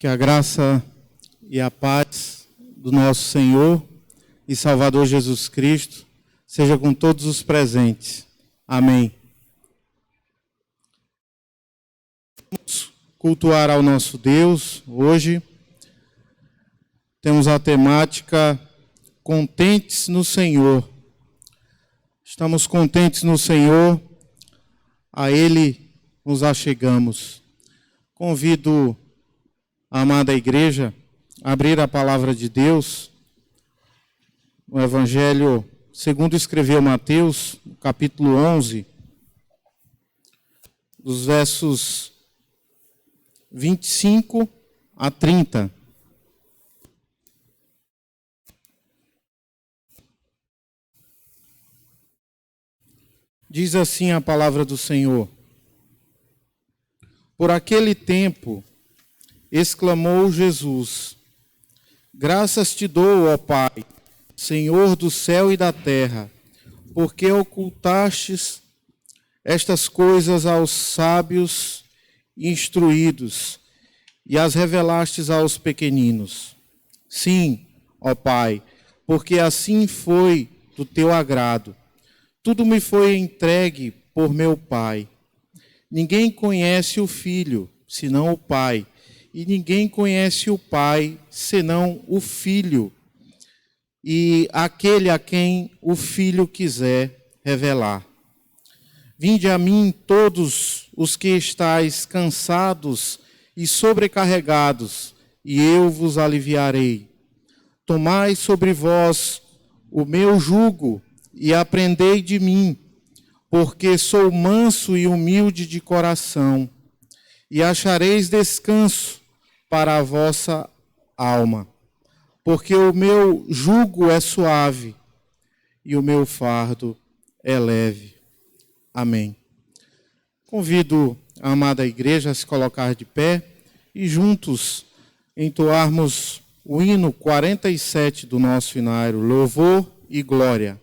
Que a graça e a paz do nosso Senhor e Salvador Jesus Cristo seja com todos os presentes. Amém. Vamos cultuar ao nosso Deus. Hoje temos a temática Contentes no Senhor. Estamos contentes no Senhor, a Ele nos achegamos. Convido a amada igreja a abrir a palavra de Deus no Evangelho segundo escreveu Mateus, capítulo 11, dos versos 25 a 30. Diz assim a palavra do Senhor: Por aquele tempo, exclamou Jesus: Graças te dou, ó Pai, Senhor do céu e da terra, porque ocultastes estas coisas aos sábios e instruídos e as revelastes aos pequeninos. Sim, ó Pai, porque assim foi do teu agrado. Tudo me foi entregue por meu Pai. Ninguém conhece o Filho, senão o Pai, e ninguém conhece o Pai, senão o Filho, e aquele a quem o Filho quiser revelar. Vinde a mim todos os que estáis cansados e sobrecarregados, e eu vos aliviarei. Tomai sobre vós o meu jugo e aprendei de mim, porque sou manso e humilde de coração, e achareis descanso para a vossa alma, porque o meu jugo é suave e o meu fardo é leve. Amém. Convido a amada igreja a se colocar de pé e juntos entoarmos o hino 47 do nosso hinário, Louvor e Glória.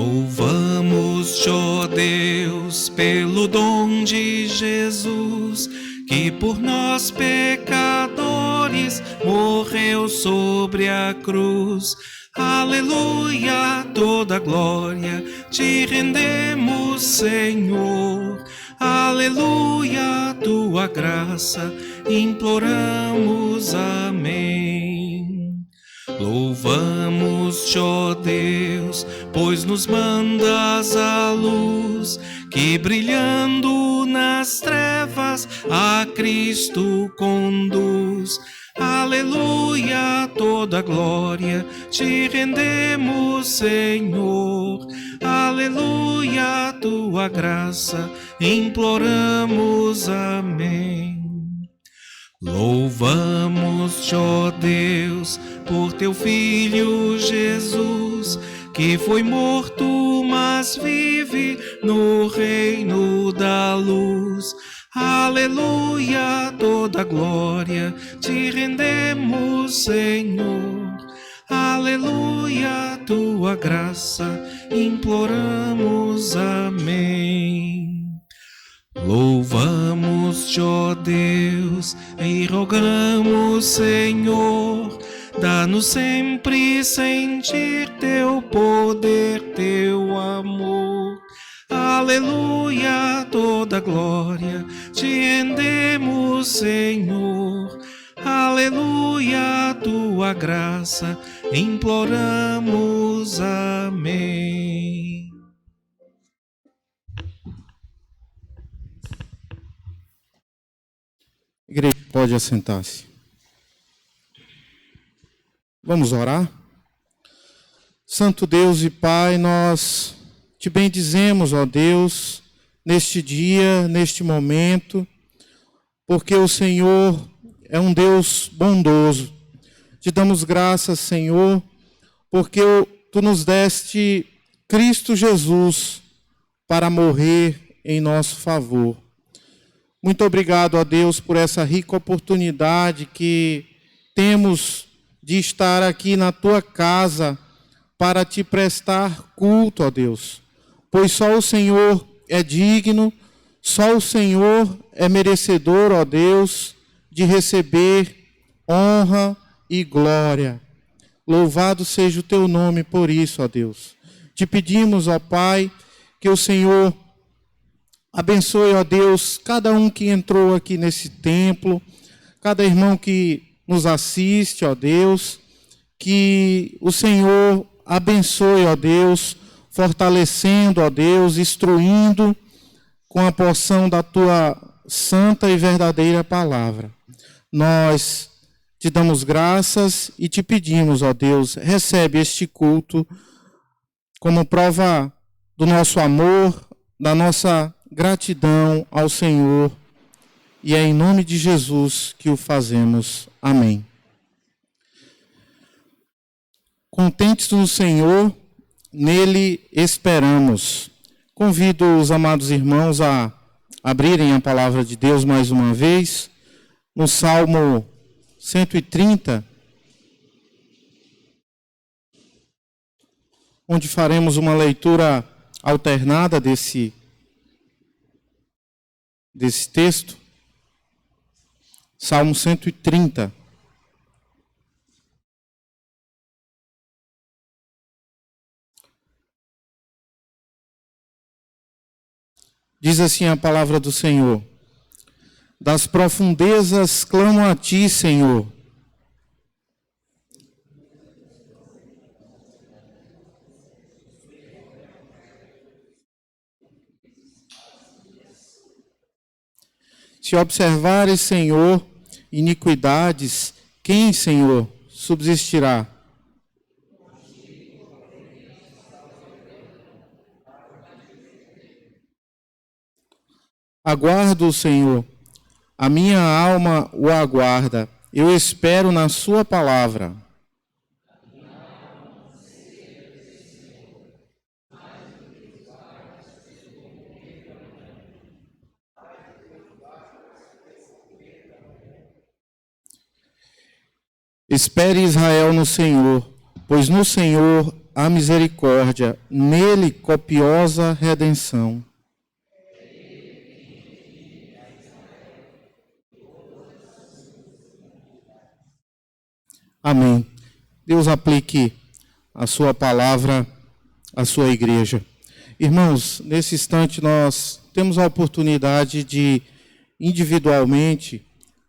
Louvamos-te, ó Deus, pelo dom de Jesus, que por nós pecadores morreu sobre a cruz. Aleluia, toda glória te rendemos, Senhor. Aleluia, tua graça imploramos. Amém. Louvamos-te, ó Deus, pois nos mandas a luz, que brilhando nas trevas a Cristo conduz. Aleluia, toda glória te rendemos, Senhor. Aleluia, tua graça imploramos. Amém. Louvamos-te, ó Deus, por teu Filho Jesus, que foi morto, mas vive no reino da luz. Aleluia, toda glória te rendemos, Senhor. Aleluia, tua graça imploramos. Amém. Louvamos-te, ó Deus, e rogamos, Senhor, dá-nos sempre sentir teu poder, teu amor. Aleluia, toda glória te rendemos, Senhor. Aleluia, tua graça imploramos. Amém. Igreja, pode assentar-se. Vamos orar? Santo Deus e Pai, nós te bendizemos, ó Deus, neste dia, neste momento, porque o Senhor é um Deus bondoso. Te damos graças, Senhor, porque Tu nos deste Cristo Jesus para morrer em nosso favor. Muito obrigado a Deus por essa rica oportunidade que temos de estar aqui na Tua casa para Te prestar culto, ó Deus. Pois só o Senhor é digno, só o Senhor é merecedor, ó Deus, de receber honra e glória. Louvado seja o Teu nome por isso, ó Deus. Te pedimos, ó Pai, que o Senhor abençoe, ó Deus, cada um que entrou aqui nesse templo, cada irmão que nos assiste, ó Deus, que o Senhor abençoe, ó Deus, fortalecendo, ó Deus, instruindo com a porção da Tua santa e verdadeira palavra. Nós Te damos graças e Te pedimos, ó Deus, recebe este culto como prova do nosso amor, da nossa gratidão ao Senhor, e é em nome de Jesus que o fazemos. Amém. Contentes no Senhor, nele esperamos. Convido os amados irmãos a abrirem a palavra de Deus mais uma vez, no Salmo 130, onde faremos uma leitura alternada desse texto. Salmo 130. Diz assim a palavra do Senhor: das profundezas clamo a Ti, Senhor. Se observares, Senhor, iniquidades, quem, Senhor, subsistirá? Aguardo o Senhor, a minha alma o aguarda, eu espero na Sua palavra. Espere Israel no Senhor, pois no Senhor há misericórdia, nele copiosa redenção. Amém. Deus aplique a Sua palavra à Sua igreja. Irmãos, nesse instante nós temos a oportunidade de, individualmente,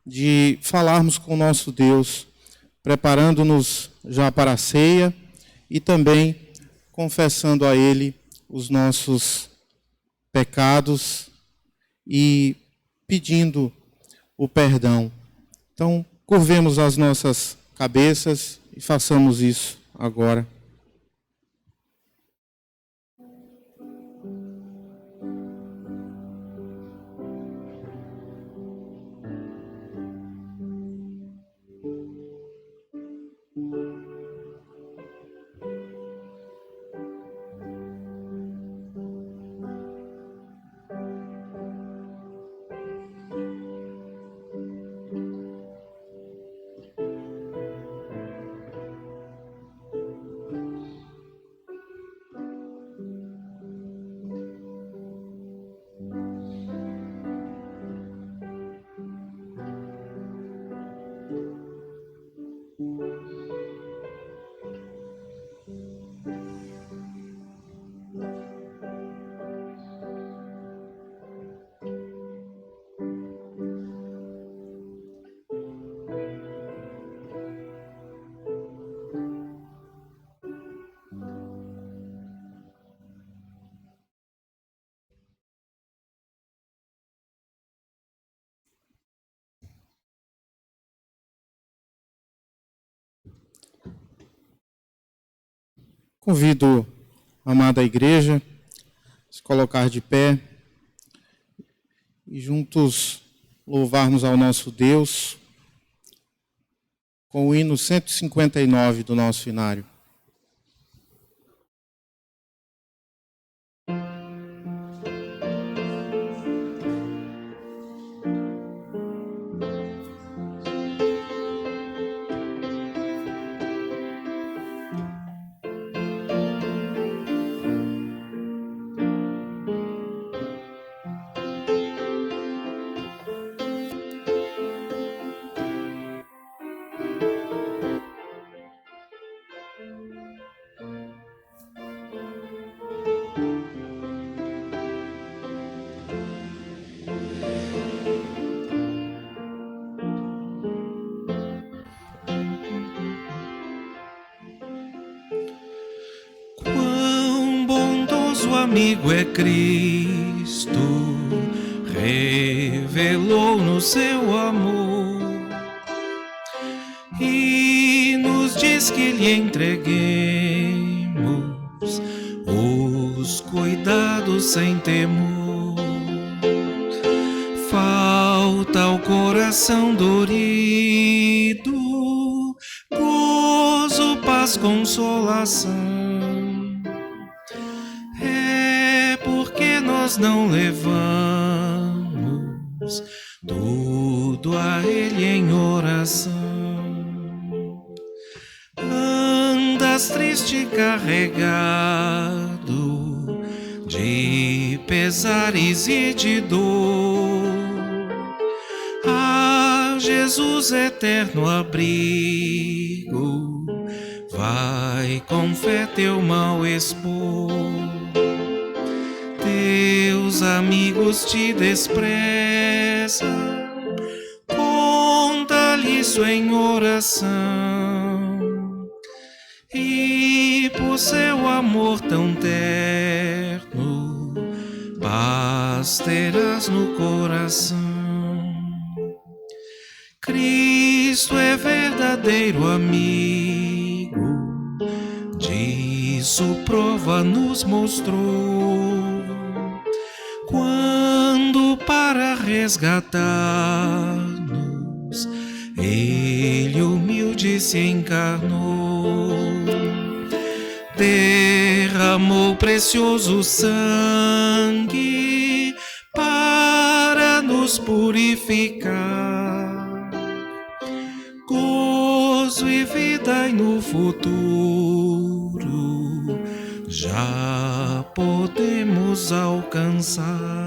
de falarmos com o nosso Deus, preparando-nos já para a ceia e também confessando a Ele os nossos pecados e pedindo o perdão. Então, curvemos as nossas cabeças e façamos isso agora. Convido a amada igreja a se colocar de pé e juntos louvarmos ao nosso Deus com o hino 159 do nosso inário. Amigo é Cristo, revelou-nos seu amor e nos diz que lhe entreguemos os cuidados sem temor. Falta ao coração dorido gozo, paz, consolação. Nós não levamos tudo a Ele em oração. Andas triste, carregado de pesares e de dor. A Jesus eterno abrigo, vai com fé teu mal expor. Teus amigos te desprezam, conta-lhe isso em oração, e por seu amor tão terno, paz terás no coração. Cristo é verdadeiro amigo, disso prova nos mostrou. Quando para resgatar-nos Ele humilde se encarnou, derramou precioso sangue para nos purificar. Gozo e vida e no futuro já podemos alcançar.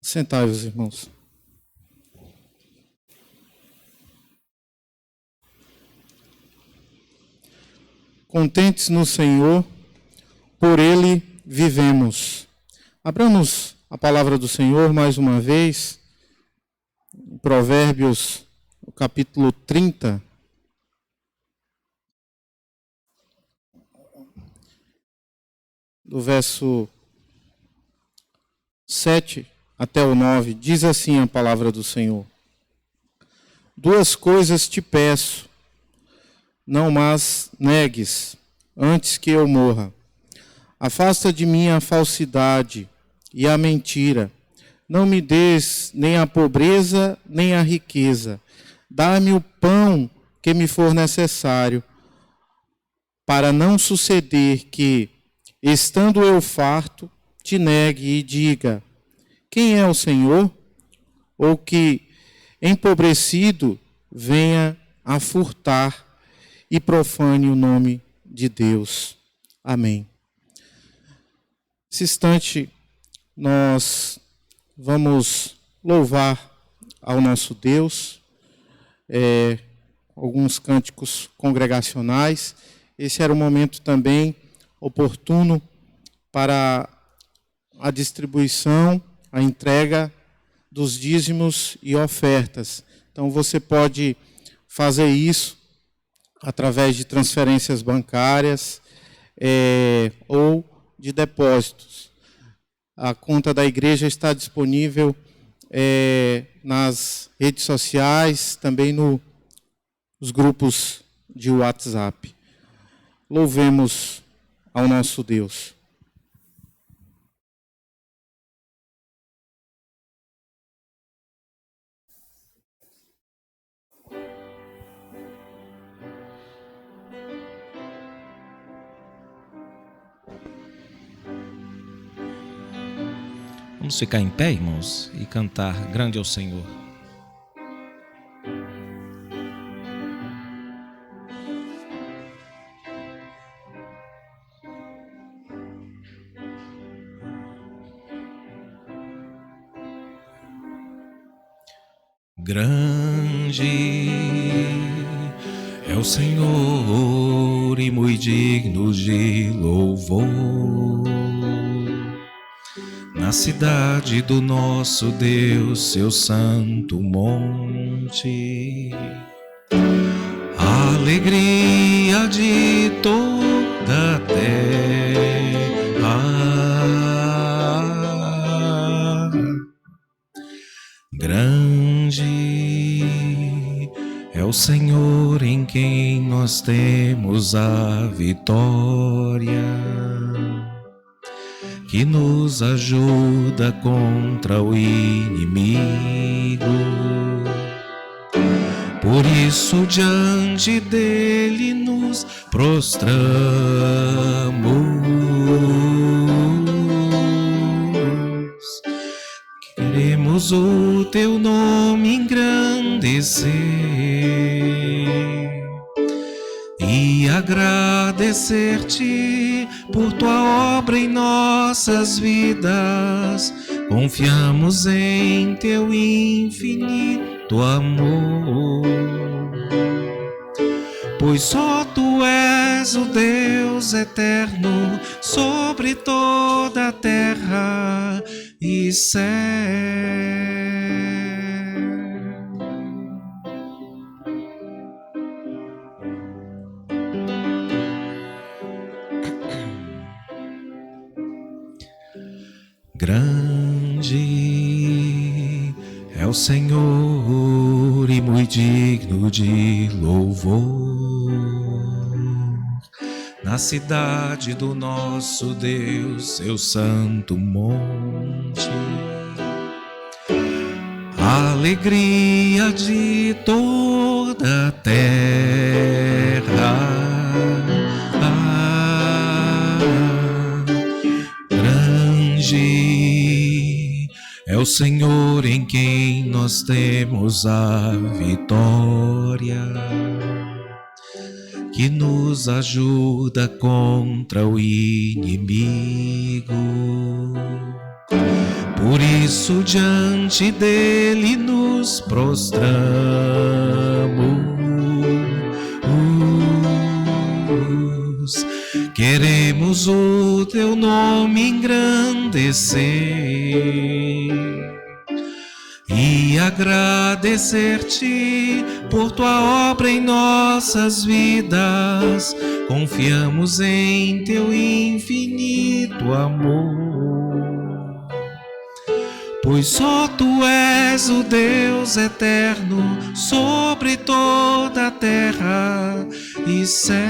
Sentai-vos, irmãos. Contentes no Senhor, por Ele vivemos. Abramos a palavra do Senhor mais uma vez, em Provérbios, no capítulo 30. Do verso 7 até o 9, diz assim a palavra do Senhor: Duas coisas te peço, não mas negues, antes que eu morra. Afasta de mim a falsidade e a mentira. Não me des nem a pobreza, nem a riqueza. Dá-me o pão que me for necessário, para não suceder que, estando eu farto, te negue e diga: quem é o Senhor? Ou que, empobrecido, venha a furtar e profane o nome de Deus. Amém. Nesse instante, nós vamos louvar ao nosso Deus, alguns cânticos congregacionais. Esse era o momento também oportuno para a distribuição, a entrega dos dízimos e ofertas. Então você pode fazer isso através de transferências bancárias ou de depósitos. A conta da igreja está disponível nas redes sociais, também nos grupos de WhatsApp. Louvemos ao nosso Deus. Vamos ficar em pé, irmãos, e cantar Grande é o Senhor. Grande é o Senhor e muito digno de louvor. Na cidade do nosso Deus, seu santo monte, a alegria de toda a terra. Grande é o Senhor em quem nós temos a vitória, que nos ajuda contra o inimigo. Por isso diante dele nos prostramos, queremos o teu nome engrandecer e agradecer-te por tua obra em nossas vidas. Confiamos em teu infinito amor, pois só tu és o Deus eterno sobre toda a terra e céu. Grande é o Senhor e muito digno de louvor. Na cidade do nosso Deus, seu santo monte, a alegria de toda a terra. É o Senhor em quem nós temos a vitória, que nos ajuda contra o inimigo. Por isso diante dele nos prostramos, queremos o teu nome engrandecer e agradecer-te por tua obra em nossas vidas. Confiamos em teu infinito amor, pois só tu és o Deus eterno sobre toda a terra e céu.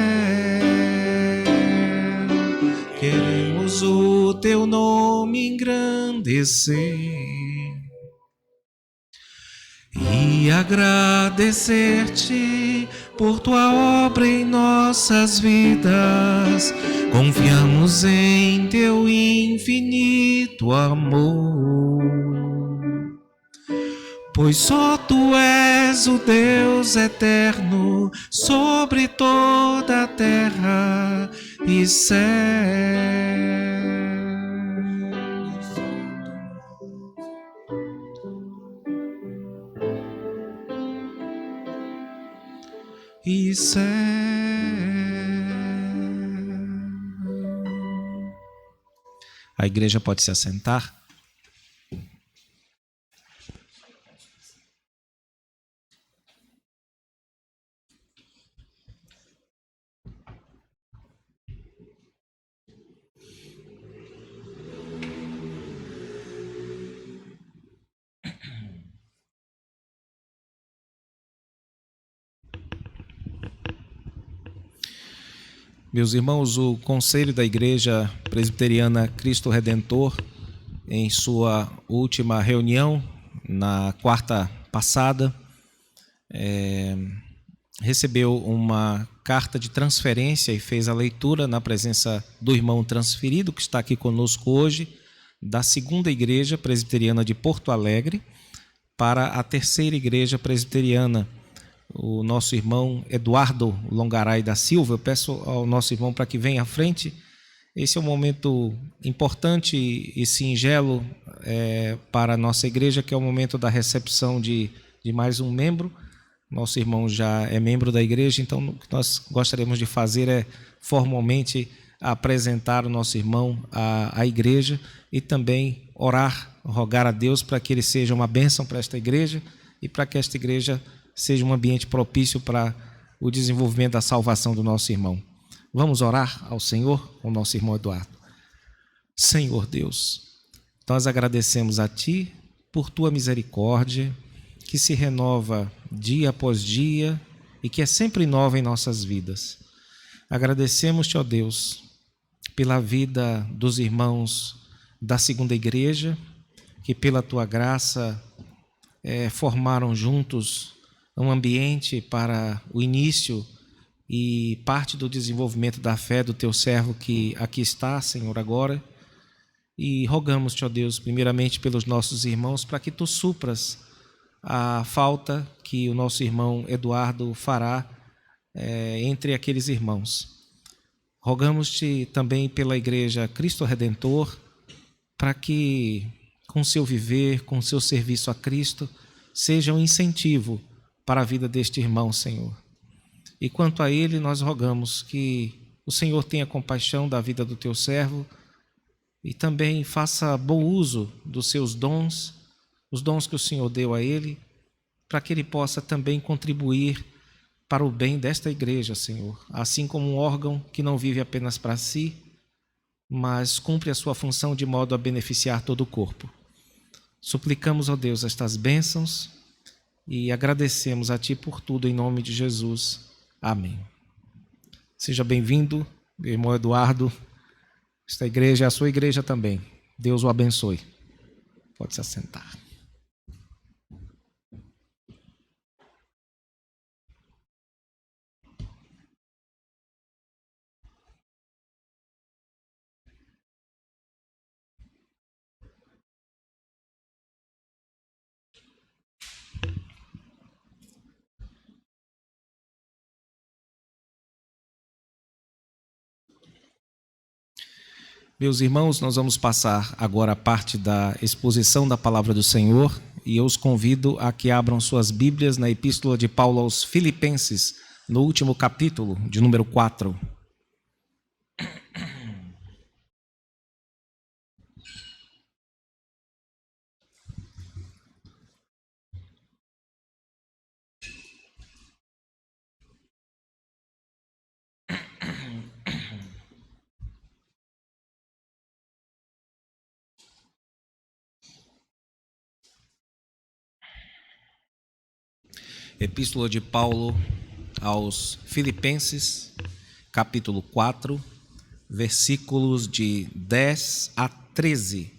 Queremos o teu nome engrandecer e agradecer-te por tua obra em nossas vidas. Confiamos em teu infinito amor, pois só tu és o Deus eterno sobre toda a terra e céu. E céu. A igreja pode se assentar. Meus irmãos, o Conselho da Igreja Presbiteriana Cristo Redentor, em sua última reunião, na quarta passada, recebeu uma carta de transferência e fez a leitura na presença do irmão transferido, que está aqui conosco hoje, da segunda igreja presbiteriana de Porto Alegre para a terceira igreja presbiteriana, o nosso irmão Eduardo Longaray da Silva. Eu peço ao nosso irmão para que venha à frente. Esse é um momento importante e singelo para a nossa igreja, que é o momento da recepção de mais um membro. Nosso irmão já é membro da igreja, então o que nós gostaríamos de fazer é formalmente apresentar o nosso irmão à igreja e também orar, rogar a Deus para que ele seja uma bênção para esta igreja e para que esta igreja seja um ambiente propício para o desenvolvimento da salvação do nosso irmão. Vamos orar ao Senhor, com o nosso irmão Eduardo. Senhor Deus, nós agradecemos a Ti por Tua misericórdia, que se renova dia após dia e que é sempre nova em nossas vidas. Agradecemos-te, ó Deus, pela vida dos irmãos da segunda igreja, que pela Tua graça formaram juntos um ambiente para o início e parte do desenvolvimento da fé do Teu servo que aqui está, Senhor, agora. E rogamos-te, ó Deus, primeiramente pelos nossos irmãos, para que Tu supras a falta que o nosso irmão Eduardo fará entre aqueles irmãos. Rogamos-te também pela Igreja Cristo Redentor, para que com seu viver, com seu serviço a Cristo, seja um incentivo para a vida deste irmão, Senhor. E quanto a ele, nós rogamos que o Senhor tenha compaixão da vida do Teu servo e também faça bom uso dos seus dons, os dons que o Senhor deu a ele, para que ele possa também contribuir para o bem desta igreja, Senhor, assim como um órgão que não vive apenas para si, mas cumpre a sua função de modo a beneficiar todo o corpo. Suplicamos, ó Deus, estas bênçãos e agradecemos a Ti por tudo, em nome de Jesus. Amém. Seja bem-vindo, meu irmão Eduardo. Esta igreja é a sua igreja também. Deus o abençoe. Pode se assentar. Meus irmãos, nós vamos passar agora a parte da exposição da palavra do Senhor e eu os convido a que abram suas Bíblias na Epístola de Paulo aos Filipenses, no último capítulo, de número 4. Epístola de Paulo aos Filipenses, capítulo 4, versículos de 10 a 13.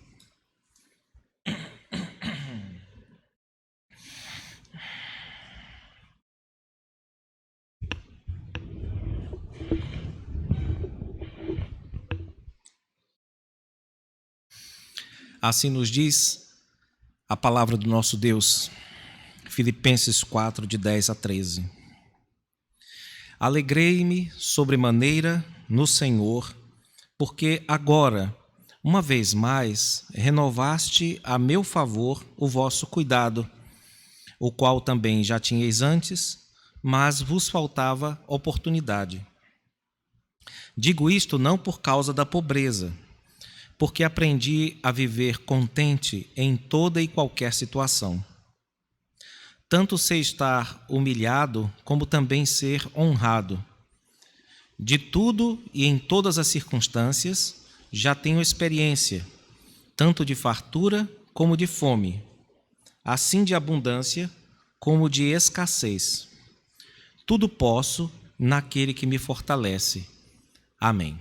Assim nos diz a palavra do nosso Deus. Filipenses 4, de 10 a 13. Alegrei-me sobremaneira no Senhor, porque agora, uma vez mais, renovaste a meu favor o vosso cuidado, o qual também já tinhais antes, mas vos faltava oportunidade. Digo isto não por causa da pobreza, porque aprendi a viver contente em toda e qualquer situação. Tanto sei estar humilhado, como também ser honrado. De tudo e em todas as circunstâncias, já tenho experiência, tanto de fartura como de fome, assim de abundância como de escassez. Tudo posso naquele que me fortalece. Amém.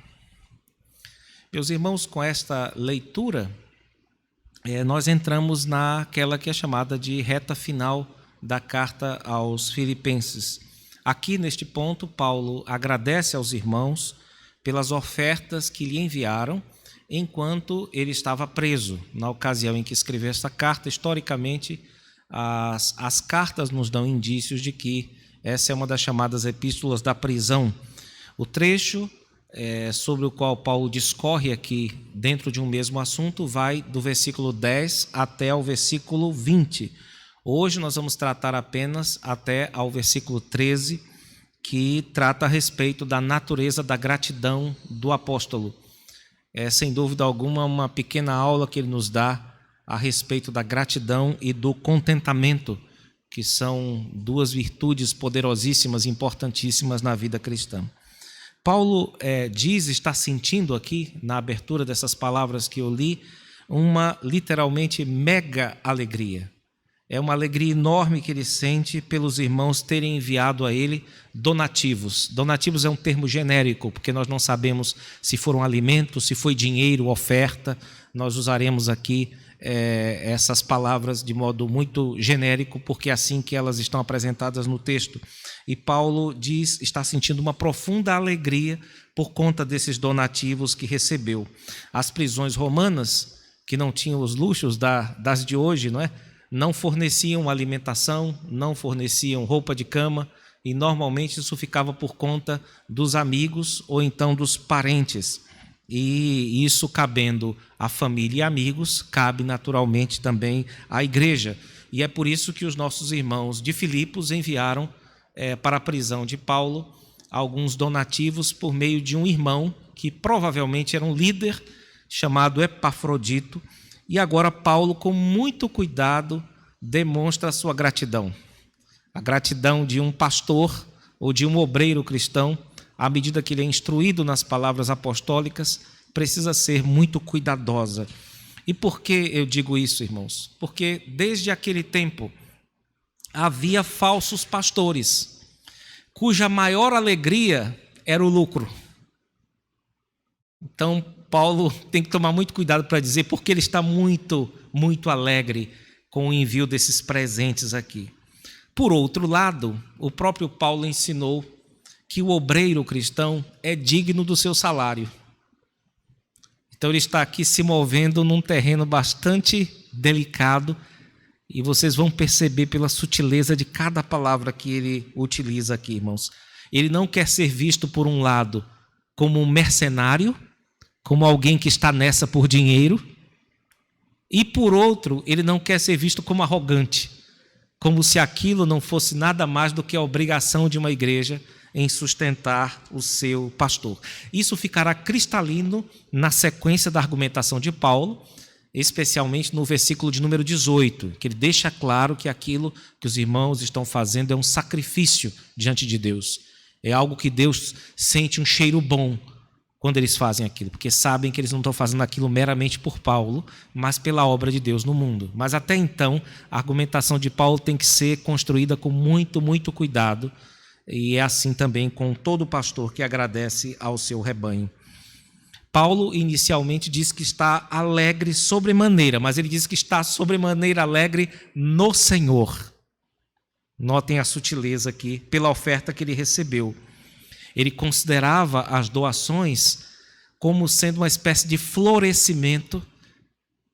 Meus irmãos, com esta leitura, nós entramos naquela que é chamada de reta final da carta aos Filipenses. Aqui, neste ponto, Paulo agradece aos irmãos pelas ofertas que lhe enviaram enquanto ele estava preso. Na ocasião em que escreveu essa carta, historicamente, as cartas nos dão indícios de que essa é uma das chamadas epístolas da prisão. O trecho sobre o qual Paulo discorre aqui dentro de um mesmo assunto vai do versículo 10 até o versículo 20. Hoje nós vamos tratar apenas até ao versículo 13, que trata a respeito da natureza da gratidão do apóstolo. É, sem dúvida alguma, uma pequena aula que ele nos dá a respeito da gratidão e do contentamento, que são duas virtudes poderosíssimas, importantíssimas na vida cristã. Paulo está sentindo aqui, na abertura dessas palavras que eu li, uma literalmente mega alegria. É uma alegria enorme que ele sente pelos irmãos terem enviado a ele donativos. Donativos é um termo genérico, porque nós não sabemos se foram alimentos, se foi dinheiro, oferta. Nós usaremos aqui essas palavras de modo muito genérico, porque é assim que elas estão apresentadas no texto. E Paulo está sentindo uma profunda alegria por conta desses donativos que recebeu. As prisões romanas, que não tinham os luxos das de hoje, não forneciam alimentação, não forneciam roupa de cama, e normalmente isso ficava por conta dos amigos ou então dos parentes. E isso, cabendo à família e amigos, cabe naturalmente também à igreja. E é por isso que os nossos irmãos de Filipos enviaram para a prisão de Paulo alguns donativos por meio de um irmão que provavelmente era um líder chamado Epafrodito. E agora Paulo, com muito cuidado, demonstra a sua gratidão. A gratidão de um pastor ou de um obreiro cristão, à medida que ele é instruído nas palavras apostólicas, precisa ser muito cuidadosa. E por que eu digo isso, irmãos? Porque desde aquele tempo havia falsos pastores, cuja maior alegria era o lucro. Então, Paulo tem que tomar muito cuidado para dizer porque ele está muito, muito alegre com o envio desses presentes aqui. Por outro lado, o próprio Paulo ensinou que o obreiro cristão é digno do seu salário. Então ele está aqui se movendo num terreno bastante delicado, e vocês vão perceber pela sutileza de cada palavra que ele utiliza aqui, irmãos. Ele não quer ser visto, por um lado, como um mercenário, como alguém que está nessa por dinheiro, e por outro, ele não quer ser visto como arrogante, como se aquilo não fosse nada mais do que a obrigação de uma igreja em sustentar o seu pastor. Isso ficará cristalino na sequência da argumentação de Paulo, especialmente no versículo de número 18, que ele deixa claro que aquilo que os irmãos estão fazendo é um sacrifício diante de Deus. É algo que Deus sente um cheiro bom quando eles fazem aquilo, porque sabem que eles não estão fazendo aquilo meramente por Paulo, mas pela obra de Deus no mundo. Mas até então, a argumentação de Paulo tem que ser construída com muito, muito cuidado, e é assim também com todo pastor que agradece ao seu rebanho. Paulo inicialmente diz que está alegre sobremaneira, mas ele diz que está sobremaneira alegre no Senhor. Notem a sutileza aqui, pela oferta que ele recebeu. Ele considerava as doações como sendo uma espécie de florescimento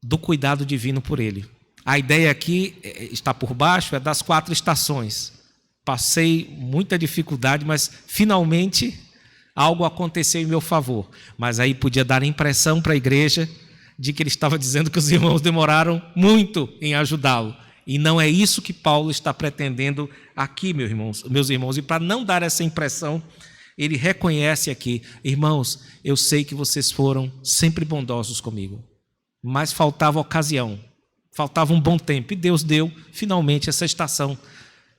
do cuidado divino por ele. A ideia aqui está por baixo, é das 4 estações. Passei muita dificuldade, mas finalmente algo aconteceu em meu favor. Mas aí podia dar a impressão para a igreja de que ele estava dizendo que os irmãos demoraram muito em ajudá-lo. E não é isso que Paulo está pretendendo aqui, meus irmãos. E para não dar essa impressão, ele reconhece aqui: irmãos, eu sei que vocês foram sempre bondosos comigo, mas faltava ocasião, faltava um bom tempo. E Deus deu finalmente essa estação,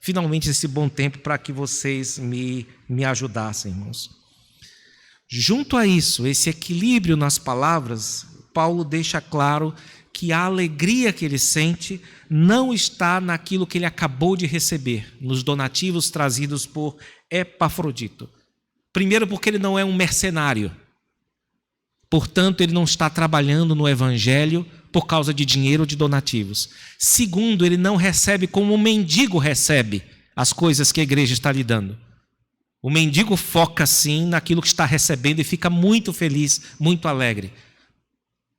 finalmente esse bom tempo para que vocês me ajudassem, irmãos. Junto a isso, esse equilíbrio nas palavras, Paulo deixa claro que a alegria que ele sente não está naquilo que ele acabou de receber, nos donativos trazidos por Epafrodito. Primeiro, porque ele não é um mercenário. Portanto, ele não está trabalhando no evangelho por causa de dinheiro ou de donativos. Segundo, ele não recebe como um mendigo recebe as coisas que a igreja está lhe dando. O mendigo foca sim naquilo que está recebendo e fica muito feliz, muito alegre.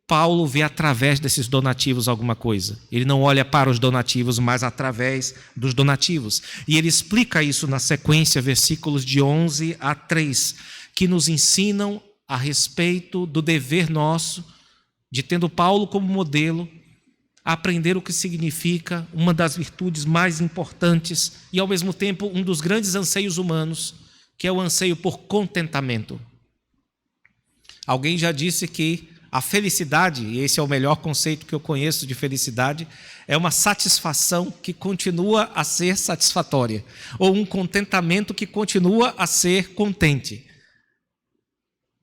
Paulo vê através desses donativos alguma coisa. Ele não olha para os donativos, mas através dos donativos. E ele explica isso na sequência, versículos de 11 a 3, que nos ensinam a respeito do dever nosso, de tendo Paulo como modelo, aprender o que significa uma das virtudes mais importantes e, ao mesmo tempo, um dos grandes anseios humanos, que é o anseio por contentamento. Alguém já disse que a felicidade, e esse é o melhor conceito que eu conheço de felicidade, é uma satisfação que continua a ser satisfatória, ou um contentamento que continua a ser contente.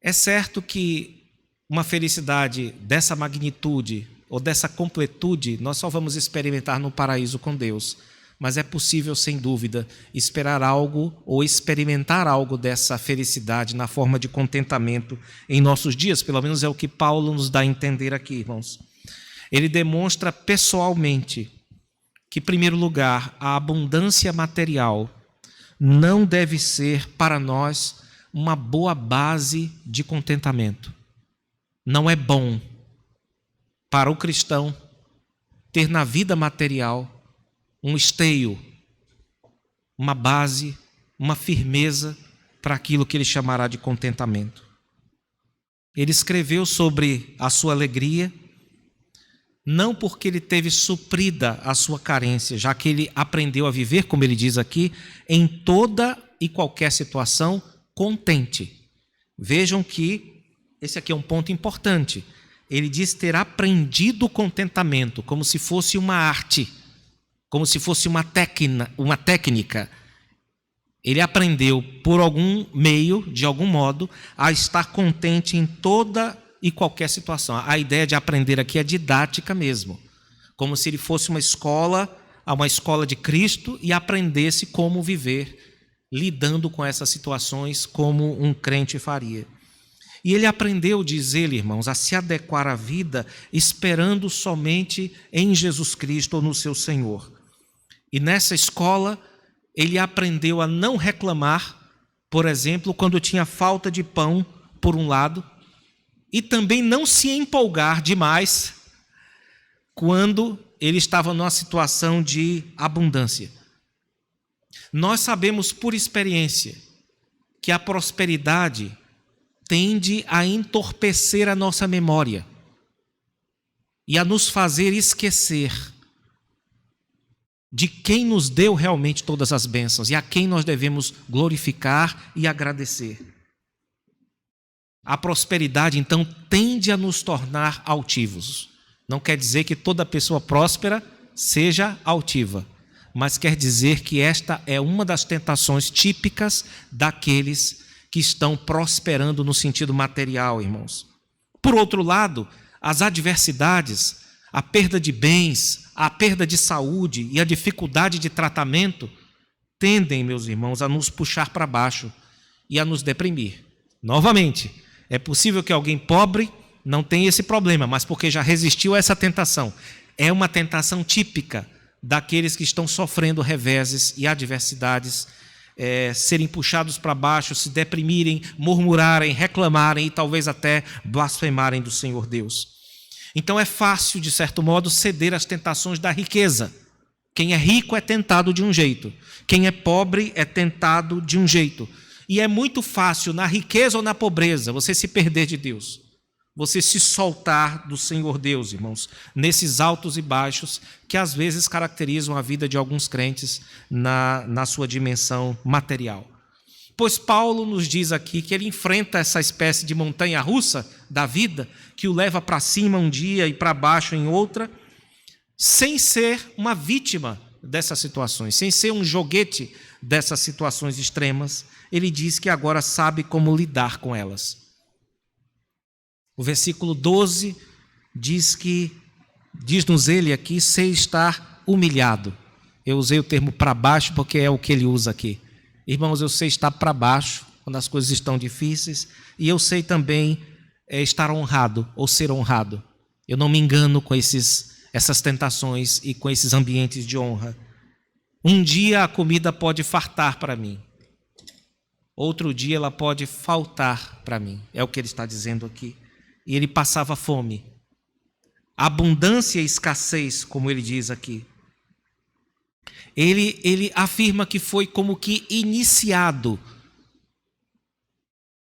É certo que uma felicidade dessa magnitude ou dessa completude nós só vamos experimentar no paraíso com Deus, mas é possível, sem dúvida, esperar algo ou experimentar algo dessa felicidade na forma de contentamento em nossos dias. Pelo menos é o que Paulo nos dá a entender aqui, irmãos. Ele demonstra pessoalmente que, em primeiro lugar, a abundância material não deve ser para nós uma boa base de contentamento. Não é bom para o cristão ter na vida material um esteio, uma base, uma firmeza para aquilo que ele chamará de contentamento. Ele escreveu sobre a sua alegria, não porque ele teve suprida a sua carência, já que ele aprendeu a viver, como ele diz aqui, em toda e qualquer situação, contente. Vejam que esse aqui é um ponto importante. Ele diz ter aprendido o contentamento, como se fosse uma arte, como se fosse uma técnica. Ele aprendeu, por algum meio, de algum modo, a estar contente em toda e qualquer situação. A ideia de aprender aqui é didática mesmo, como se ele fosse uma escola de Cristo e aprendesse como viver, lidando com essas situações como um crente faria. E ele aprendeu, diz ele, irmãos, a se adequar à vida esperando somente em Jesus Cristo ou no seu Senhor. E nessa escola, ele aprendeu a não reclamar, por exemplo, quando tinha falta de pão, por um lado, e também não se empolgar demais quando ele estava numa situação de abundância. Nós sabemos por experiência que a prosperidade tende a entorpecer a nossa memória e a nos fazer esquecer de quem nos deu realmente todas as bênçãos e a quem nós devemos glorificar e agradecer. A prosperidade, então, tende a nos tornar altivos. Não quer dizer que toda pessoa próspera seja altiva, mas quer dizer que esta é uma das tentações típicas daqueles que estão prosperando no sentido material, irmãos. Por outro lado, as adversidades, a perda de bens, a perda de saúde e a dificuldade de tratamento tendem, meus irmãos, a nos puxar para baixo e a nos deprimir. Novamente, é possível que alguém pobre não tenha esse problema, mas porque já resistiu a essa tentação. É uma tentação típica daqueles que estão sofrendo reveses e adversidades, serem puxados para baixo, se deprimirem, murmurarem, reclamarem e talvez até blasfemarem do Senhor Deus. Então é fácil, de certo modo, ceder às tentações da riqueza. Quem é rico é tentado de um jeito, quem é pobre é tentado de um jeito. E é muito fácil, na riqueza ou na pobreza, você se perder de Deus, você se soltar do Senhor Deus, irmãos, nesses altos e baixos que às vezes caracterizam a vida de alguns crentes na sua dimensão material. Pois Paulo nos diz aqui que ele enfrenta essa espécie de montanha-russa da vida, que o leva para cima um dia e para baixo em outra, sem ser uma vítima dessas situações, sem ser um joguete dessas situações extremas. Ele diz que agora sabe como lidar com elas. O versículo 12 diz-nos ele aqui, sei estar humilhado. Eu usei o termo para baixo porque é o que ele usa aqui. Irmãos, eu sei estar para baixo quando as coisas estão difíceis e eu sei também estar honrado ou ser honrado. Eu não me engano com essas tentações e com esses ambientes de honra. Um dia a comida pode fartar para mim. Outro dia ela pode faltar para mim. É o que ele está dizendo aqui. E ele passava fome. abundância e escassez, como ele diz aqui. Ele afirma que foi como que iniciado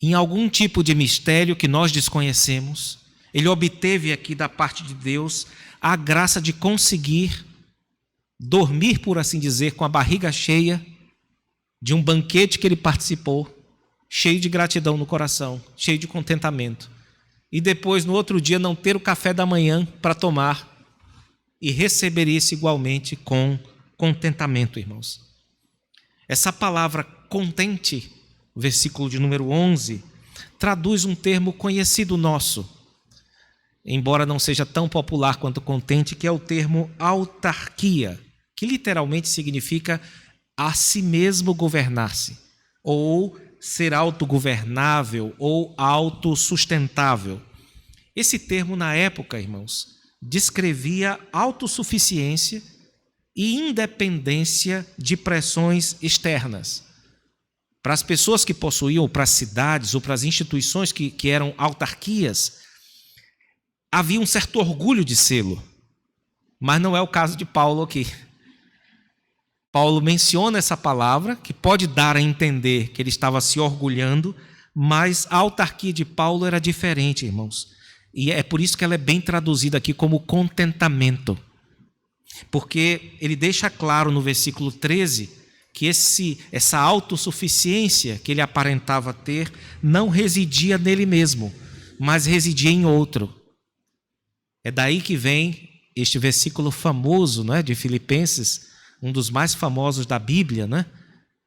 em algum tipo de mistério que nós desconhecemos. Ele obteve aqui da parte de Deus a graça de conseguir dormir, por assim dizer, com a barriga cheia de um banquete que ele participou, cheio de gratidão no coração, cheio de contentamento. E depois, no outro dia, não ter o café da manhã para tomar e receber isso igualmente com contentamento, irmãos. Essa palavra contente, versículo de número 11, traduz um termo conhecido nosso, embora não seja tão popular quanto contente, que é o termo autarquia, que literalmente significa a si mesmo governar-se, ou ser autogovernável, ou autossustentável. Esse termo, na época, irmãos, descrevia autossuficiência e independência de pressões externas. Para as pessoas que possuíam, para as cidades ou para as instituições que eram autarquias, havia um certo orgulho de sê-lo, mas não é o caso de Paulo aqui. Paulo menciona essa palavra, que pode dar a entender que ele estava se orgulhando, mas a autarquia de Paulo era diferente, irmãos. E é por isso que ela é bem traduzida aqui como contentamento. Porque ele deixa claro no versículo 13 que essa autossuficiência que ele aparentava ter não residia nele mesmo, mas residia em outro. É daí que vem este versículo famoso, não é, de Filipenses, um dos mais famosos da Bíblia, né?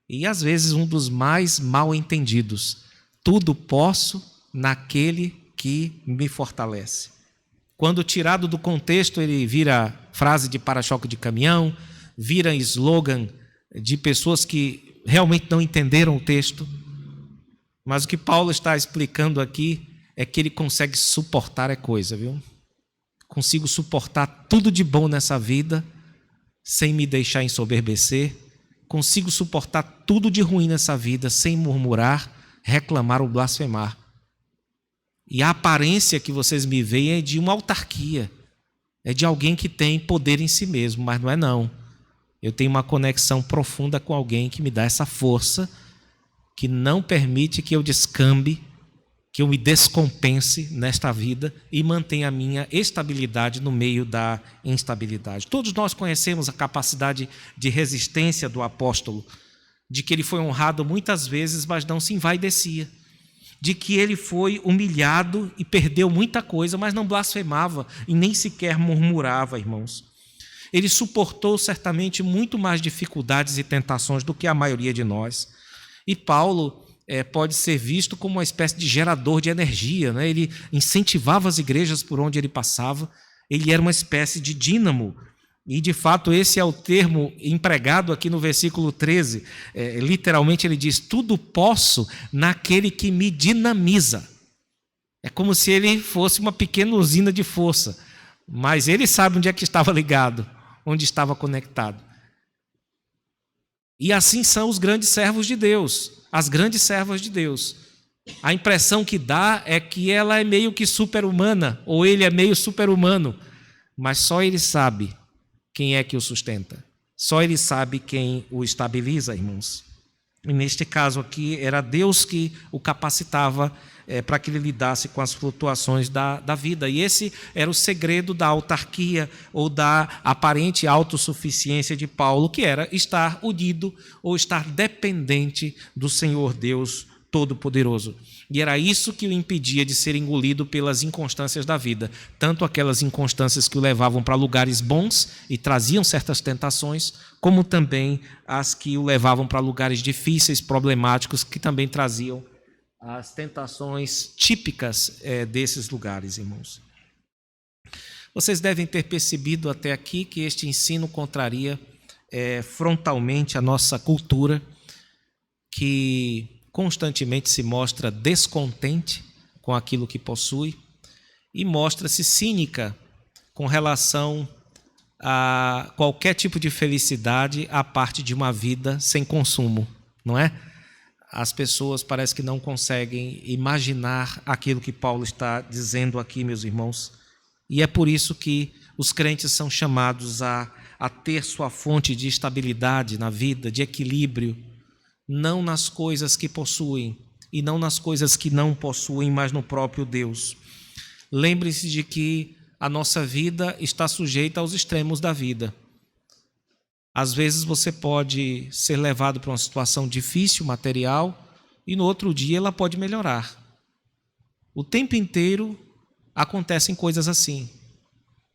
E às vezes um dos mais mal entendidos. Tudo posso naquele que me fortalece. Quando tirado do contexto, ele vira frase de para-choque de caminhão, vira slogan de pessoas que realmente não entenderam o texto. Mas o que Paulo está explicando aqui é que ele consegue suportar a coisa, viu? Consigo suportar tudo de bom nessa vida sem me deixar ensoberbecer. Consigo suportar tudo de ruim nessa vida sem murmurar, reclamar ou blasfemar. E a aparência que vocês me veem é de uma autarquia, é de alguém que tem poder em si mesmo, mas não é não. Eu tenho uma conexão profunda com alguém que me dá essa força, que não permite que eu descambe, que eu me descompense nesta vida e mantenha a minha estabilidade no meio da instabilidade. Todos nós conhecemos a capacidade de resistência do apóstolo, de que ele foi honrado muitas vezes, mas não se envaidecia, de que ele foi humilhado e perdeu muita coisa, mas não blasfemava e nem sequer murmurava, irmãos. Ele suportou certamente muito mais dificuldades e tentações do que a maioria de nós. E Paulo pode ser visto como uma espécie de gerador de energia, né? Ele incentivava as igrejas por onde ele passava, ele era uma espécie de dínamo. E, de fato, esse é o termo empregado aqui no versículo 13. Literalmente, ele diz, tudo posso naquele que me dinamiza. É como se ele fosse uma pequena usina de força, mas ele sabe onde é que estava ligado, onde estava conectado. E assim são os grandes servos de Deus, as grandes servas de Deus. A impressão que dá é que ela é meio que super-humana, ou ele é meio super-humano, mas só ele sabe quem é que o sustenta. Só ele sabe quem o estabiliza, irmãos. E neste caso aqui, era Deus que o capacitava para que ele lidasse com as flutuações da vida. E esse era o segredo da autarquia ou da aparente autossuficiência de Paulo, que era estar unido ou estar dependente do Senhor Deus Todo-Poderoso. E era isso que o impedia de ser engolido pelas inconstâncias da vida, tanto aquelas inconstâncias que o levavam para lugares bons e traziam certas tentações, como também as que o levavam para lugares difíceis, problemáticos, que também traziam as tentações típicas desses lugares, irmãos. Vocês devem ter percebido até aqui que este ensino contraria frontalmente a nossa cultura, que constantemente se mostra descontente com aquilo que possui e mostra-se cínica com relação a qualquer tipo de felicidade à parte de uma vida sem consumo, não é? As pessoas parece que não conseguem imaginar aquilo que Paulo está dizendo aqui, meus irmãos, E é por isso que os crentes são chamados a ter sua fonte de estabilidade na vida, de equilíbrio, não nas coisas que possuem e não nas coisas que não possuem, mas no próprio Deus. Lembre-se de que a nossa vida está sujeita aos extremos da vida. Às vezes você pode ser levado para uma situação difícil, material, e no outro dia ela pode melhorar. O tempo inteiro acontecem coisas assim.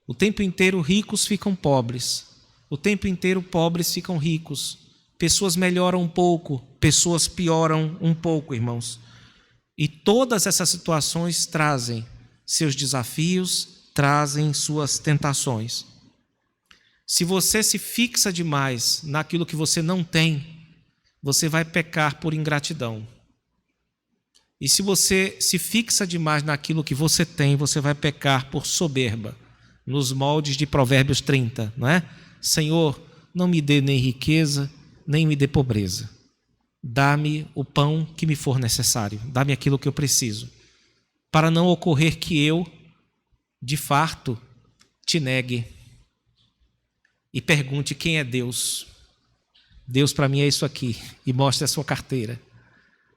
O tempo inteiro ricos ficam pobres. O tempo inteiro pobres ficam ricos. Pessoas melhoram um pouco, pessoas pioram um pouco, irmãos. E todas essas situações trazem seus desafios, trazem suas tentações. Se você se fixa demais naquilo que você não tem, você vai pecar por ingratidão. E se você se fixa demais naquilo que você tem, você vai pecar por soberba, nos moldes de Provérbios 30, não é? Senhor, não me dê nem riqueza, nem me dê pobreza. Dá-me o pão que me for necessário, dá-me aquilo que eu preciso, para não ocorrer que eu, de farto, te negue e pergunte quem é Deus. Deus para mim é isso aqui, e mostre a sua carteira.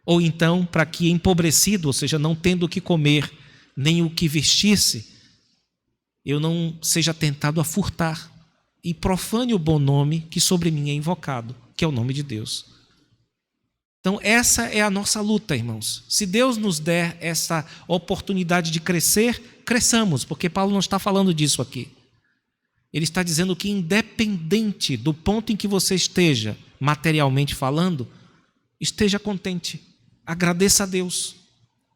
Ou então, para que empobrecido, ou seja, não tendo o que comer, nem o que vestir-se, eu não seja tentado a furtar e profane o bom nome que sobre mim é invocado, que é o nome de Deus. Então, essa é a nossa luta, irmãos. Se Deus nos der essa oportunidade de crescer, cresçamos, porque Paulo não está falando disso aqui. Ele está dizendo que, independente do ponto em que você esteja, materialmente falando, esteja contente, agradeça a Deus.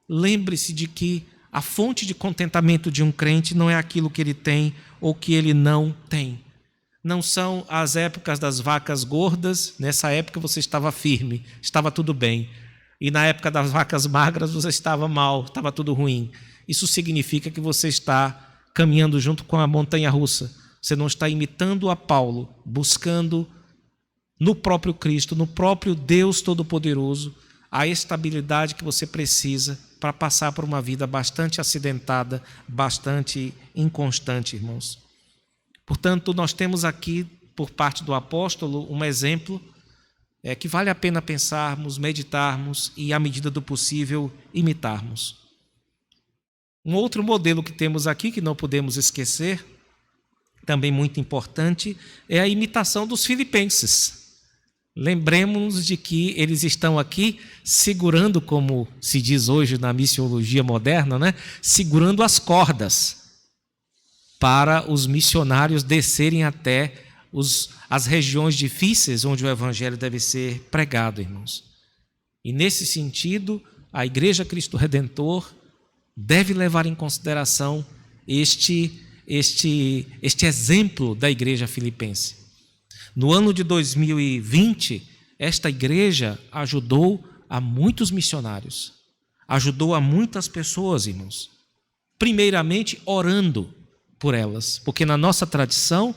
Lembre-se de que a fonte de contentamento de um crente não é aquilo que ele tem ou que ele não tem. Não são as épocas das vacas gordas, nessa época você estava firme, estava tudo bem. E na época das vacas magras você estava mal, estava tudo ruim. Isso significa que você está caminhando junto com a montanha-russa. Você não está imitando a Paulo, buscando no próprio Cristo, no próprio Deus Todo-Poderoso, a estabilidade que você precisa para passar por uma vida bastante acidentada, bastante inconstante, irmãos. Portanto, nós temos aqui, por parte do apóstolo, um exemplo que vale a pena pensarmos, meditarmos e, à medida do possível, imitarmos. Um outro modelo que temos aqui, que não podemos esquecer, também muito importante, é a imitação dos filipenses. Lembremos de que eles estão aqui segurando, como se diz hoje na missiologia moderna, né? Segurando as cordas para os missionários descerem até as regiões difíceis onde o evangelho deve ser pregado, irmãos. E nesse sentido, a Igreja Cristo Redentor deve levar em consideração este exemplo da igreja filipense. No ano de 2020, esta igreja ajudou a muitos missionários, ajudou a muitas pessoas, irmãos. Primeiramente, orando por elas, porque na nossa tradição,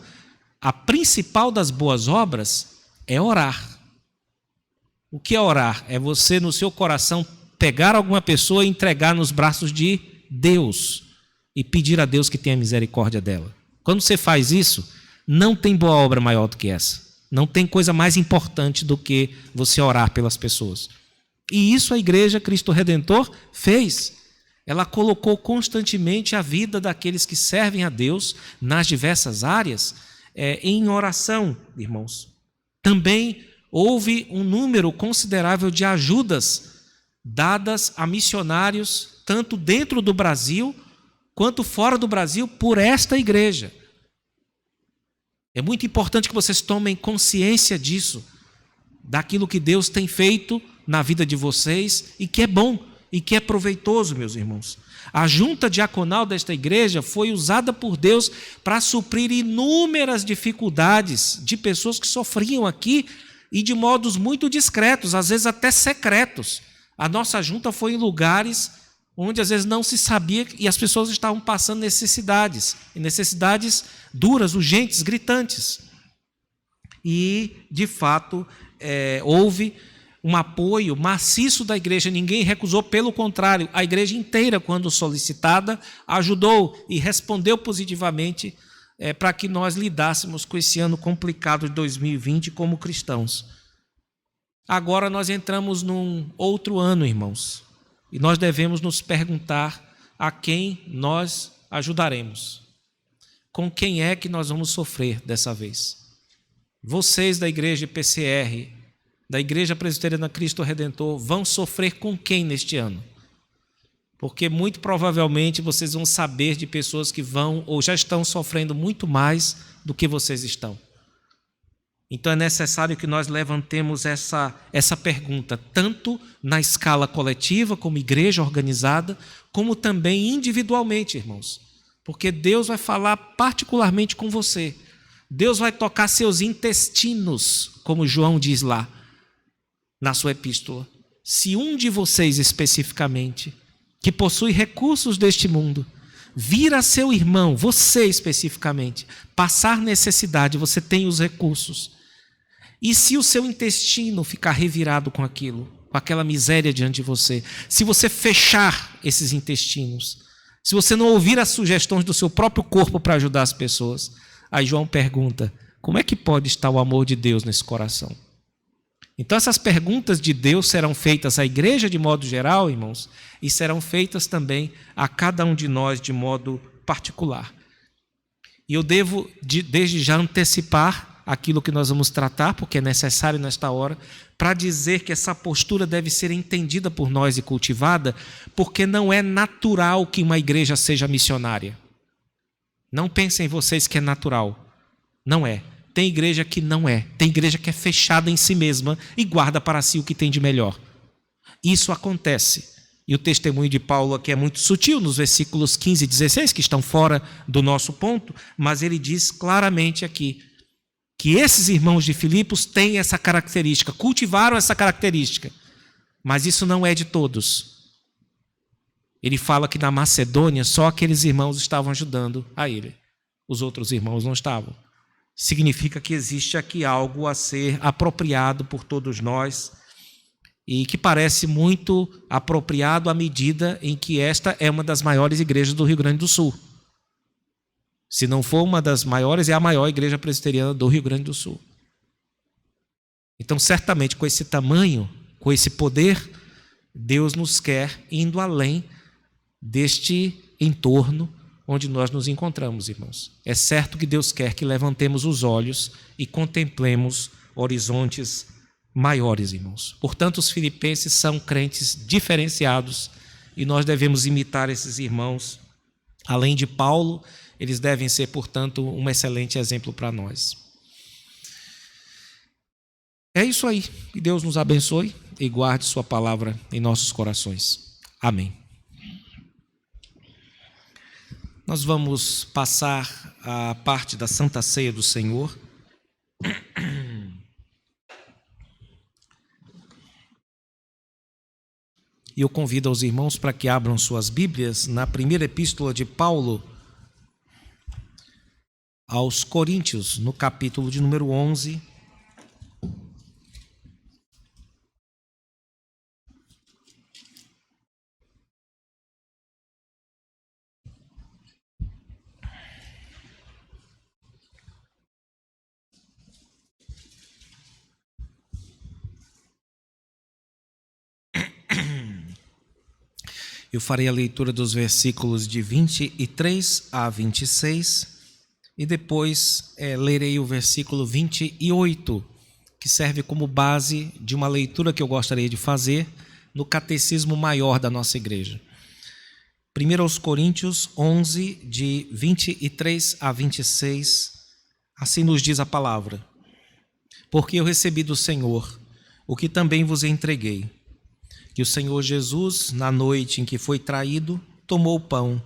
a principal das boas obras é orar. O que é orar? É você, no seu coração, pegar alguma pessoa e entregar nos braços de Deus e pedir a Deus que tenha misericórdia dela. Quando você faz isso, não tem boa obra maior do que essa. Não tem coisa mais importante do que você orar pelas pessoas. E isso a Igreja Cristo Redentor fez. Ela colocou constantemente a vida daqueles que servem a Deus nas diversas áreas em oração, irmãos. Também houve um número considerável de ajudas dadas a missionários, tanto dentro do Brasil quanto fora do Brasil, por esta igreja. É muito importante que vocês tomem consciência disso, daquilo que Deus tem feito na vida de vocês e que é bom e que é proveitoso, meus irmãos. A junta diaconal desta igreja foi usada por Deus para suprir inúmeras dificuldades de pessoas que sofriam aqui e de modos muito discretos, às vezes até secretos. A nossa junta foi em lugares onde às vezes não se sabia e as pessoas estavam passando necessidades duras, urgentes, gritantes. E, de fato, houve um apoio maciço da igreja, ninguém recusou, pelo contrário, a igreja inteira, quando solicitada, ajudou e respondeu positivamente para que nós lidássemos com esse ano complicado de 2020 como cristãos. Agora nós entramos num outro ano, irmãos, e nós devemos nos perguntar a quem nós ajudaremos. Com quem é que nós vamos sofrer dessa vez? Vocês da igreja PCR, da Igreja Presbiteriana Cristo Redentor, vão sofrer com quem neste ano? Porque muito provavelmente vocês vão saber de pessoas que vão ou já estão sofrendo muito mais do que vocês estão. Então é necessário que nós levantemos essa pergunta, tanto na escala coletiva, como igreja organizada, como também individualmente, irmãos. Porque Deus vai falar particularmente com você. Deus vai tocar seus intestinos, como João diz lá na sua epístola. Se um de vocês especificamente, que possui recursos deste mundo, vir a seu irmão, você especificamente, passar necessidade, você tem os recursos. E se o seu intestino ficar revirado com aquilo, com aquela miséria diante de você, se você fechar esses intestinos, se você não ouvir as sugestões do seu próprio corpo para ajudar as pessoas, aí João pergunta, como é que pode estar o amor de Deus nesse coração? Então essas perguntas de Deus serão feitas à igreja de modo geral, irmãos, e serão feitas também a cada um de nós de modo particular. E eu devo, desde já, antecipar aquilo que nós vamos tratar, porque é necessário nesta hora, para dizer que essa postura deve ser entendida por nós e cultivada, porque não é natural que uma igreja seja missionária. Não pensem vocês que é natural. Não é. Tem igreja que não é. Tem igreja que é fechada em si mesma e guarda para si o que tem de melhor. Isso acontece. E o testemunho de Paulo aqui é muito sutil, nos versículos 15 e 16, que estão fora do nosso ponto, mas ele diz claramente aqui que esses irmãos de Filipos têm essa característica, cultivaram essa característica, mas isso não é de todos. Ele fala que na Macedônia só aqueles irmãos estavam ajudando a ele, os outros irmãos não estavam. Significa que existe aqui algo a ser apropriado por todos nós e que parece muito apropriado à medida em que esta é uma das maiores igrejas do Rio Grande do Sul. Se não for uma das maiores, é a maior igreja presbiteriana do Rio Grande do Sul. Então, certamente, com esse tamanho, com esse poder, Deus nos quer indo além deste entorno onde nós nos encontramos, irmãos. É certo que Deus quer que levantemos os olhos e contemplemos horizontes maiores, irmãos. Portanto, os filipenses são crentes diferenciados e nós devemos imitar esses irmãos. Além de Paulo, eles devem ser, portanto, um excelente exemplo para nós. É isso aí. Que Deus nos abençoe e guarde sua palavra em nossos corações. Amém. Nós vamos passar a parte da Santa Ceia do Senhor. E eu convido aos irmãos para que abram suas Bíblias na primeira epístola de Paulo aos Coríntios, no capítulo de número 11. Eu farei a leitura dos versículos de 23 a 26 e depois lerei o versículo 28, que serve como base de uma leitura que eu gostaria de fazer no Catecismo Maior da nossa igreja. 1 aos Coríntios 11, de 23 a 26, assim nos diz a palavra. Porque eu recebi do Senhor o que também vos entreguei, que o Senhor Jesus, na noite em que foi traído, tomou o pão.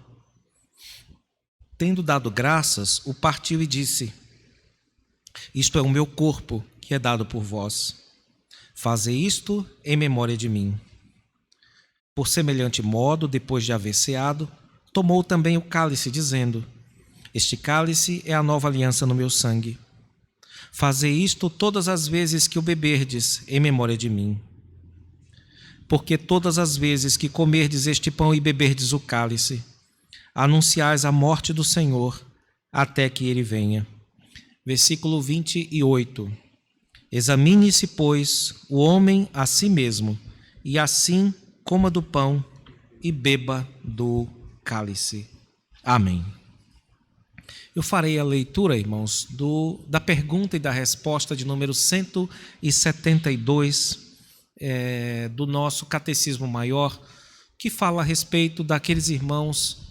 Tendo dado graças, o partiu e disse: isto é o meu corpo, que é dado por vós. Fazei isto em memória de mim. Por semelhante modo, depois de haver ceado, tomou também o cálice, dizendo: este cálice é a nova aliança no meu sangue. Fazei isto todas as vezes que o beberdes, em memória de mim. porque todas as vezes que comerdes este pão e beberdes o cálice, anunciais a morte do Senhor até que ele venha. Versículo 28. Examine-se, pois, o homem a si mesmo, e assim coma do pão e beba do cálice. Amém. Eu farei a leitura, irmãos, da pergunta e da resposta de número 172 do nosso Catecismo Maior, que fala a respeito daqueles irmãos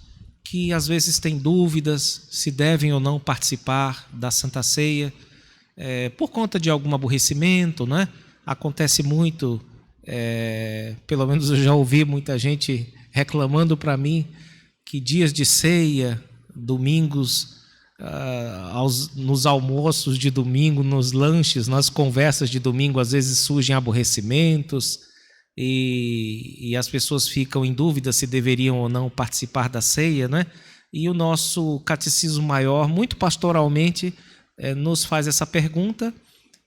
que às vezes têm dúvidas se devem ou não participar da Santa Ceia, por conta de algum aborrecimento, né? Acontece muito, pelo menos eu já ouvi muita gente reclamando para mim que dias de ceia, domingos, nos almoços de domingo, nos lanches, nas conversas de domingo, às vezes surgem aborrecimentos e as pessoas ficam em dúvida se deveriam ou não participar da ceia, né? E o nosso Catecismo Maior, muito pastoralmente, nos faz essa pergunta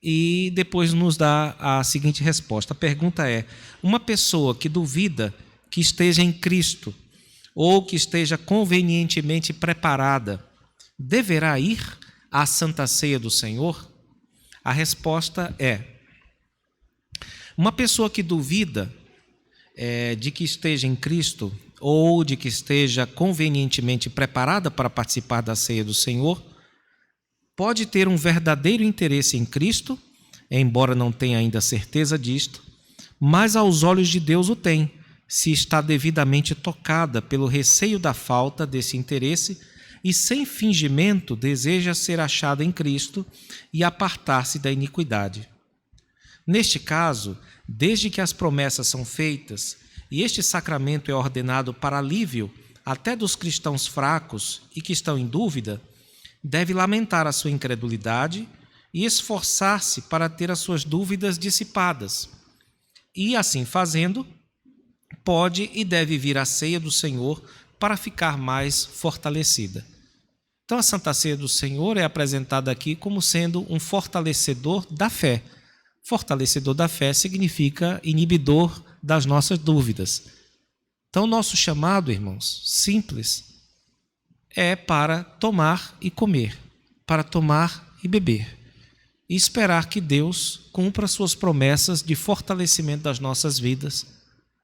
e depois nos dá a seguinte resposta. A pergunta é: uma pessoa que duvida que esteja em Cristo ou que esteja convenientemente preparada, deverá ir à Santa Ceia do Senhor? A resposta é: uma pessoa que duvida de que esteja em Cristo ou de que esteja convenientemente preparada para participar da Ceia do Senhor, pode ter um verdadeiro interesse em Cristo, embora não tenha ainda certeza disto, mas aos olhos de Deus o tem, se está devidamente tocada pelo receio da falta desse interesse e sem fingimento deseja ser achada em Cristo e apartar-se da iniquidade. Neste caso, desde que as promessas são feitas e este sacramento é ordenado para alívio até dos cristãos fracos e que estão em dúvida, deve lamentar a sua incredulidade e esforçar-se para ter as suas dúvidas dissipadas. E, assim fazendo, pode e deve vir à ceia do Senhor para ficar mais fortalecida. Então, a Santa Ceia do Senhor é apresentada aqui como sendo um fortalecedor da fé. Fortalecedor da fé significa inibidor das nossas dúvidas. Então, o nosso chamado, irmãos, simples, é para tomar e comer, para tomar e beber, e esperar que Deus cumpra suas promessas de fortalecimento das nossas vidas,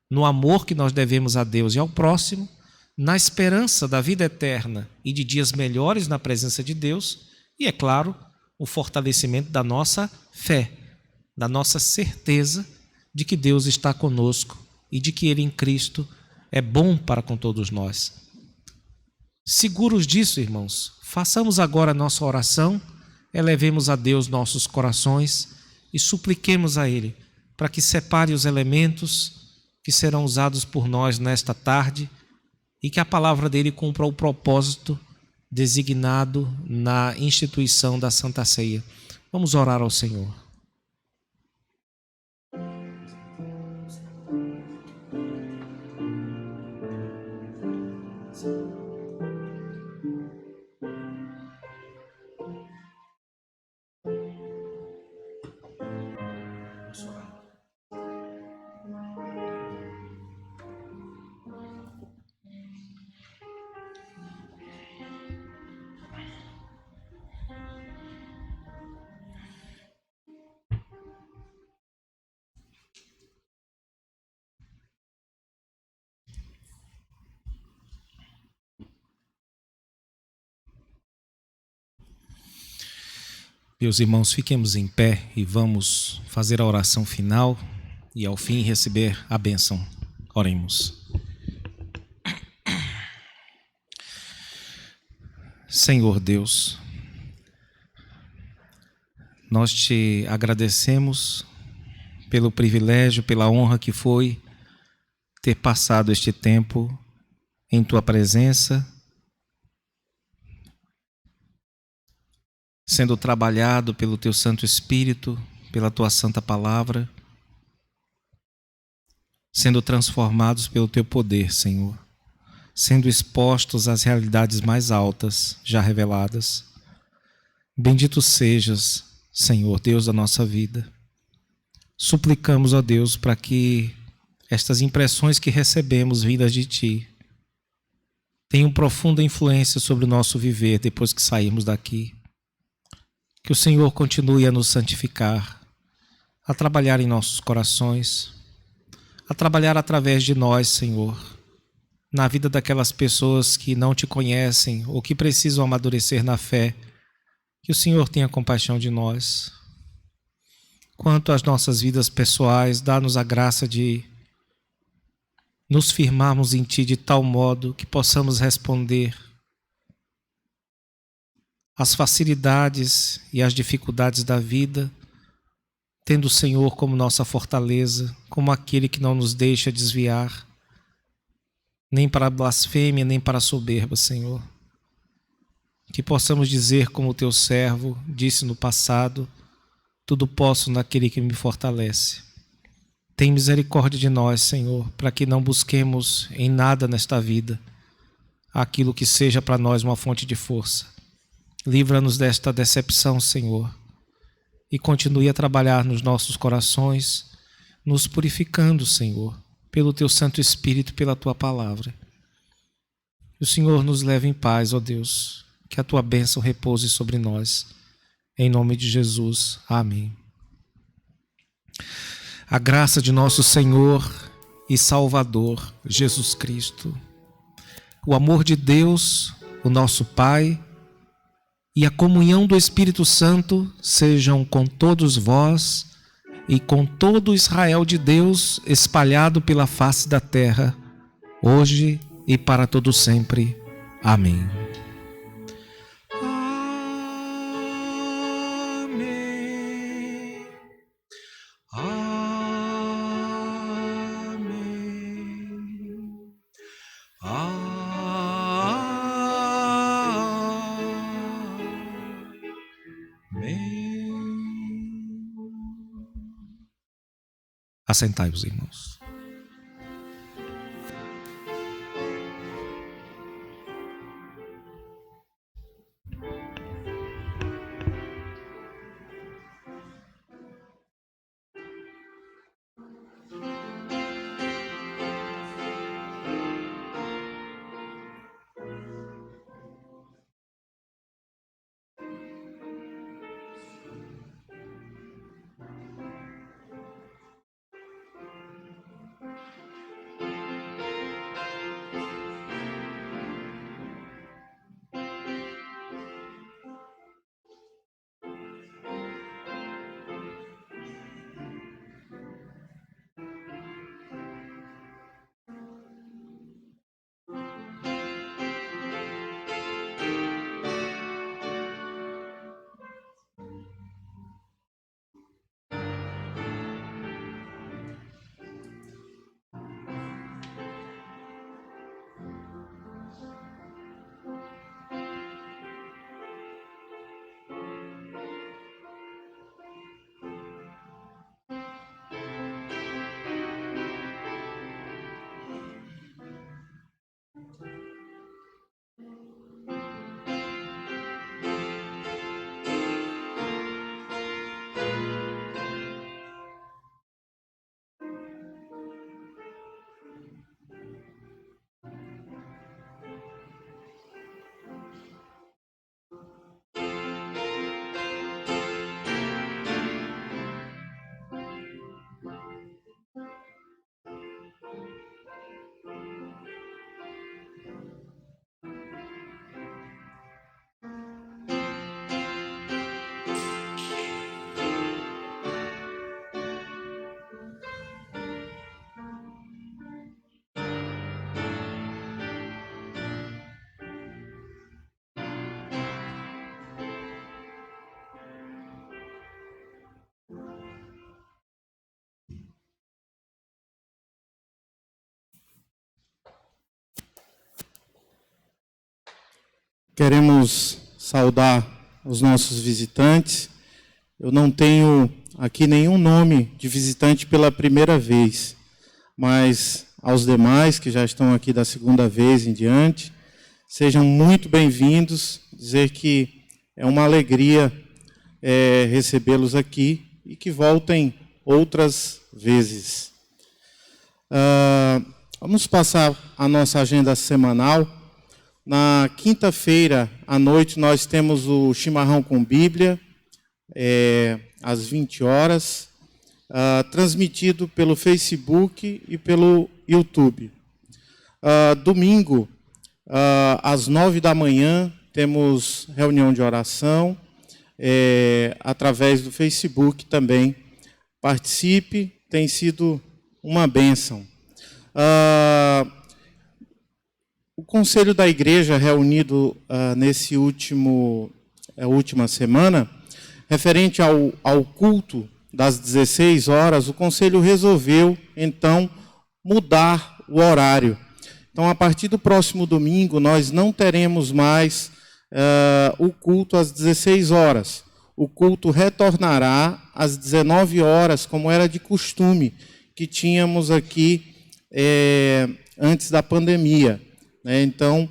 no amor que nós devemos a Deus e ao próximo, na esperança da vida eterna e de dias melhores na presença de Deus, e, é claro, o fortalecimento da nossa fé, da nossa certeza de que Deus está conosco e de que Ele em Cristo é bom para com todos nós. Seguros disso, irmãos, façamos agora a nossa oração, elevemos a Deus nossos corações e supliquemos a Ele para que separe os elementos que serão usados por nós nesta tarde e que a palavra dele cumpra o propósito designado na instituição da Santa Ceia. Vamos orar ao Senhor. Meus irmãos, fiquemos em pé e vamos fazer a oração final e ao fim receber a bênção. Oremos. Senhor Deus, nós te agradecemos pelo privilégio, pela honra que foi ter passado este tempo em tua presença, sendo trabalhado pelo teu Santo Espírito, pela tua santa palavra, sendo transformados pelo teu poder, Senhor, sendo expostos às realidades mais altas já reveladas. Bendito sejas, Senhor, Deus da nossa vida. Suplicamos, ó Deus, para que estas impressões que recebemos vindas de Ti tenham profunda influência sobre o nosso viver depois que sairmos daqui. Que o Senhor continue a nos santificar, a trabalhar em nossos corações, a trabalhar através de nós, Senhor, na vida daquelas pessoas que não Te conhecem ou que precisam amadurecer na fé. Que o Senhor tenha compaixão de nós. Quanto às nossas vidas pessoais, dá-nos a graça de nos firmarmos em Ti de tal modo que possamos responder às facilidades e às dificuldades da vida, tendo o Senhor como nossa fortaleza, como aquele que não nos deixa desviar, nem para a blasfêmia, nem para a soberba, Senhor. Que possamos dizer como o Teu servo disse no passado: tudo posso naquele que me fortalece. Tem misericórdia de nós, Senhor, para que não busquemos em nada nesta vida aquilo que seja para nós uma fonte de força. Livra-nos desta decepção, Senhor, e continue a trabalhar nos nossos corações, nos purificando, Senhor, pelo Teu Santo Espírito, pela Tua palavra. Que o Senhor nos leve em paz, ó Deus, que a Tua bênção repouse sobre nós. Em nome de Jesus. Amém. A graça de nosso Senhor e Salvador, Jesus Cristo, o amor de Deus, o nosso Pai, e a comunhão do Espírito Santo sejam com todos vós e com todo o Israel de Deus espalhado pela face da terra, hoje e para todo sempre. Amém. Assentai-vos, irmãos. Queremos saudar os nossos visitantes. Eu não tenho aqui nenhum nome de visitante pela primeira vez, mas aos demais que já estão aqui da segunda vez em diante, sejam muito bem-vindos. Dizer que é uma alegria recebê-los aqui e que voltem outras vezes. Vamos passar a nossa agenda semanal. Na quinta-feira à noite nós temos o Chimarrão com Bíblia, às 20 horas, transmitido pelo Facebook e pelo YouTube. Domingo, às 9 da manhã, temos reunião de oração, através do Facebook também. Participe, tem sido uma bênção. O Conselho da Igreja, reunido nesse última semana, referente ao culto das 16 horas, o Conselho resolveu, então, mudar o horário. Então, a partir do próximo domingo, nós não teremos mais o culto às 16 horas. O culto retornará às 19 horas, como era de costume, que tínhamos aqui antes da pandemia. Então,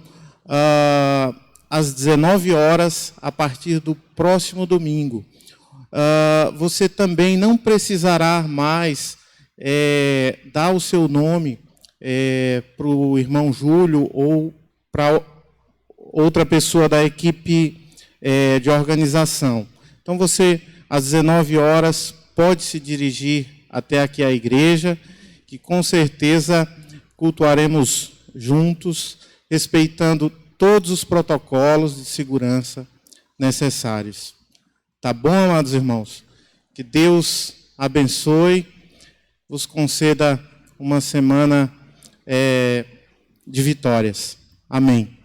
às 19 horas, a partir do próximo domingo. Você também não precisará mais dar o seu nome para o irmão Júlio ou para outra pessoa da equipe de organização. Então, você, às 19 horas, pode se dirigir até aqui à igreja, que com certeza cultuaremos juntos, respeitando todos os protocolos de segurança necessários. Tá bom, amados irmãos? Que Deus abençoe, vos conceda uma semana de vitórias. Amém.